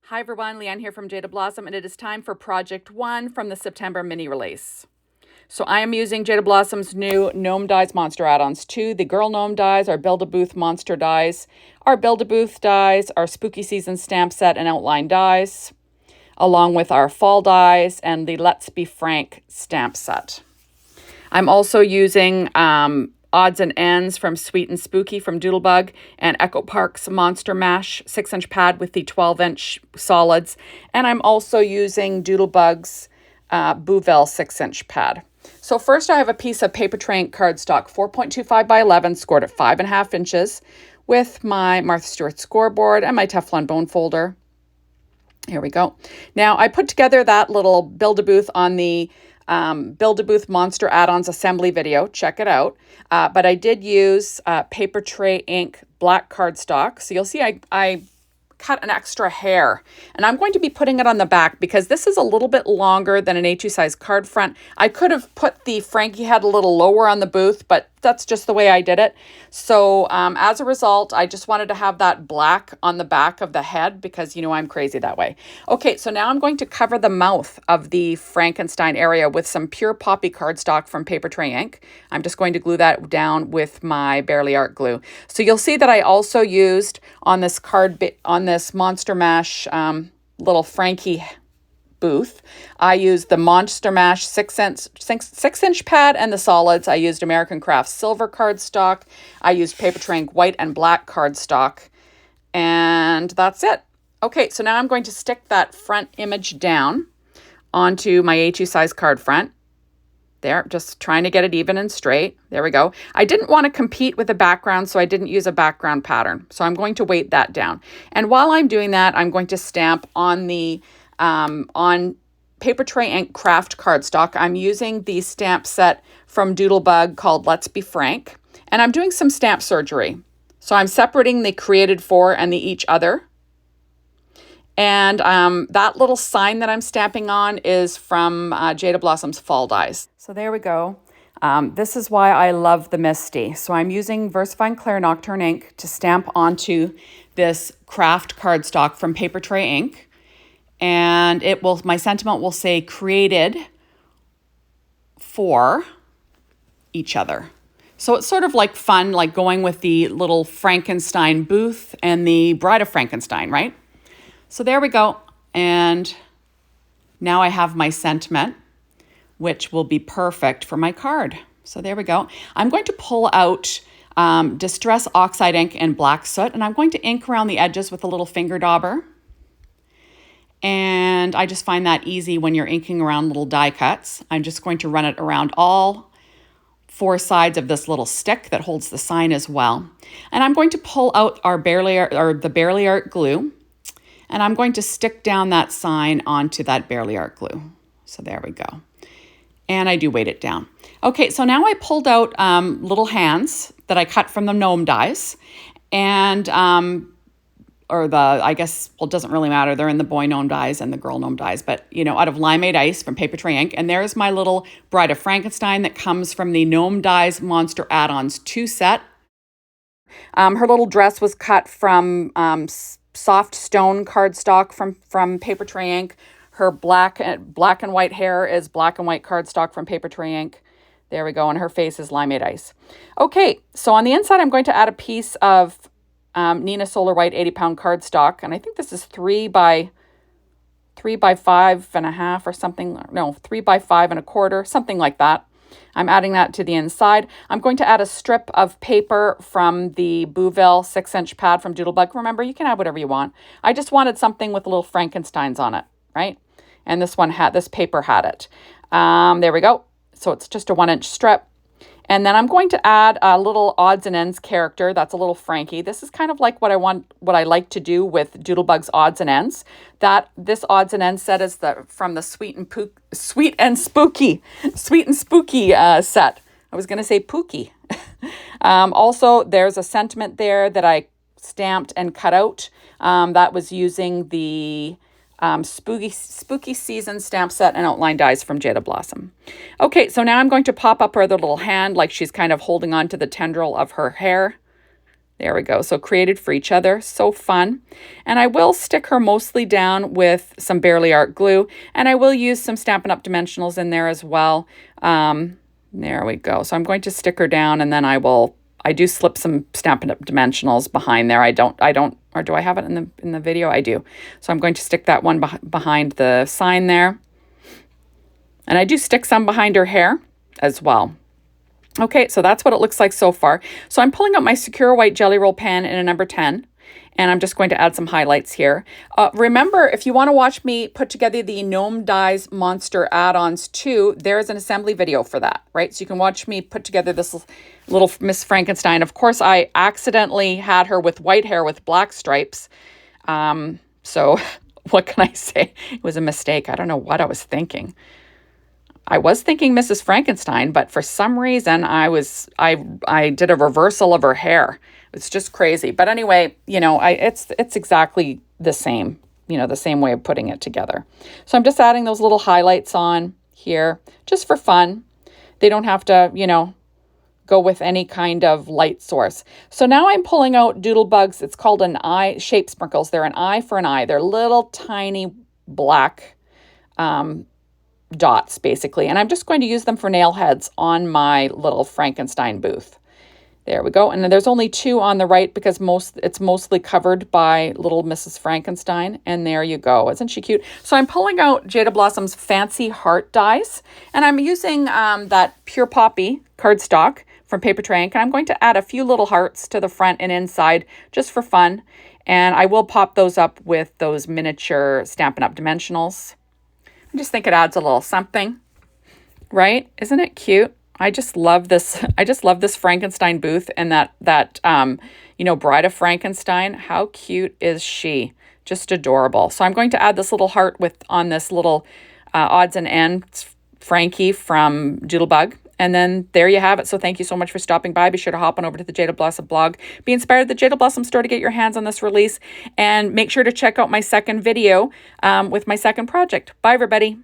Hi everyone, Leanne here from Jaded Blossom, and it is time for Project 1 from the September mini release. So I am using Jaded Blossom's new Gnome Dies Monster Add Ons 2. The Girl Gnome dies, our Build-A-Booth Monster dies, our Build-A-Booth dies, our Spooky Season stamp set and outline dies, along with our Fall dies and the Let's Be Frank stamp set. I'm also using odds and ends from Sweet and Spooky from Doodlebug and Echo Park's Monster Mash 6-inch pad with the 12-inch solids. And I'm also using Doodlebug's Bouvelle 6-inch pad. So first I have a piece of paper tray ink cardstock, 4.25 by 11, scored at 5.5 inches with my Martha Stewart scoreboard and my Teflon bone folder. Here we go. Now I put together that little Build-A-Booth on the Build-A-Booth Monster Add Ons assembly video. Check it out. But I did use paper tray ink black cardstock. So you'll see I cut an extra hair, and I'm going to be putting it on the back because this is a little bit longer than an A2 size card front. I could have put the Frankie head a little lower on the booth, but that's just the way I did it. So as a result, I just wanted to have that black on the back of the head because, you know, I'm crazy that way. Okay, so now I'm going to cover the mouth of the Frankenstein area with some pure poppy cardstock from paper tray ink. I'm just going to glue that down with my Barely Art glue. So you'll see that I also used on this on this Monster Mash little Frankie booth, I used the Monster Mash 6-inch pad and the solids. I used American Crafts silver cardstock. I used paper tray ink white and black cardstock. And that's it. Okay, so now I'm going to stick that front image down onto my A2 size card front. There, just trying to get it even and straight. There we go. I didn't want to compete with the background, so I didn't use a background pattern. So I'm going to weight that down. And while I'm doing that, I'm going to stamp on the on paper tray ink craft cardstock. I'm using the stamp set from Doodlebug called Let's Be Frank. And I'm doing some stamp surgery. So I'm separating the created for and the each other. And that little sign that I'm stamping on is from Jaded Blossom's Fall Dies. So there we go. This is why I love the Misty. So I'm using VersaFine Clair Nocturne ink to stamp onto this craft cardstock from paper tray ink. And it will, my sentiment will say created for each other. So it's sort of like fun, like going with the little Frankenstein booth and the Bride of Frankenstein, right? So there we go. And now I have my sentiment, which will be perfect for my card. So there we go. I'm going to pull out Distress Oxide ink and Black Soot, and I'm going to ink around the edges with a little finger dauber. And I just find that easy when you're inking around little die cuts. I'm just going to run it around all 4 sides of this little stick that holds the sign as well. And I'm going to pull out our the Barely Art glue, and I'm going to stick down that sign onto that Barely Art glue. So there we go. And I do weight it down. Okay, so now I pulled out little hands that I cut from the gnome dies, and I guess, well, it doesn't really matter. They're in the boy gnome dies and the girl gnome dies, but, you know, out of limeade ice from paper tray ink. And there's my little Bride of Frankenstein that comes from the Gnome Dies Monster Add Ons 2 set. Her little dress was cut from soft stone cardstock from paper tray ink. Her black and white hair is black and white cardstock from paper tray ink. There we go. And her face is limeade ice. Okay, so on the inside, I'm going to add a piece of Nina Solar White 80-pound cardstock, and I think this is 3 by 5.5 or something. No, 3 by 5.25, something like that. I'm adding that to the inside. I'm going to add a strip of paper from the Bouvelle 6-inch pad from Doodlebug. Remember, you can add whatever you want. I just wanted something with little Frankensteins on it, right? And this paper had it. There we go. So it's just a 1-inch strip. And then I'm going to add a little odds and ends character. That's a little Frankie. This is kind of like what I like to do with Doodlebug's odds and ends. This odds and ends set is from the Sweet and Spooky set. I was going to say Pookie. Also, there's a sentiment there that I stamped and cut out. That was using the Spooky Season stamp set and outline dies from Jaded Blossom. Okay, so now I'm going to pop up her other little hand like she's kind of holding on to the tendril of her hair. There we go. So created for each other. So fun. And I will stick her mostly down with some Barely Art glue. And I will use some Stampin' Up! Dimensionals in there as well. There we go. So I'm going to stick her down, and then I do slip some Stampin' Up! Dimensionals behind there. I don't, or do I have it in the video? I do. So I'm going to stick that one behind the sign there. And I do stick some behind her hair as well. Okay, so that's what it looks like so far. So I'm pulling out my Secure White Jelly Roll pen in a number 10, and I'm just going to add some highlights here. Remember, if you want to watch me put together the Gnome Dies Monster Add-ons too, there's an assembly video for that, right? So you can watch me put together this little Miss Frankenstein. Of course, I accidentally had her with white hair with black stripes. So what can I say? It was a mistake. I don't know what I was thinking. I was thinking Mrs. Frankenstein, but for some reason I did a reversal of her hair. It's just crazy. But anyway, it's exactly the same, the same way of putting it together. So I'm just adding those little highlights on here just for fun. They don't have to, go with any kind of light source. So now I'm pulling out Doodlebugs. It's called an eye shape sprinkles. They're an eye for an eye. They're little tiny black dots basically, and I'm just going to use them for nail heads on my little Frankenstein booth. There we go. And then there's only 2 on the right because it's mostly covered by little Mrs. Frankenstein. And there you go. Isn't she cute? So I'm pulling out Jada Blossom's Fancy Heart dies, and I'm using that Pure Poppy cardstock from Paper Tray Ink, and I'm going to add a few little hearts to the front and inside just for fun. And I will pop those up with those miniature Stampin' Up! Dimensionals. I just think it adds a little something, right? Isn't it cute? I just love this. I just love this Frankenstein booth and that Bride of Frankenstein. How cute is she? Just adorable. So I'm going to add this little heart on this little odds and ends Frankie from Doodlebug. And then there you have it. So thank you so much for stopping by. Be sure to hop on over to the Jaded Blossom blog. Be inspired at the Jaded Blossom store to get your hands on this release. And make sure to check out my second video with my second project. Bye, everybody.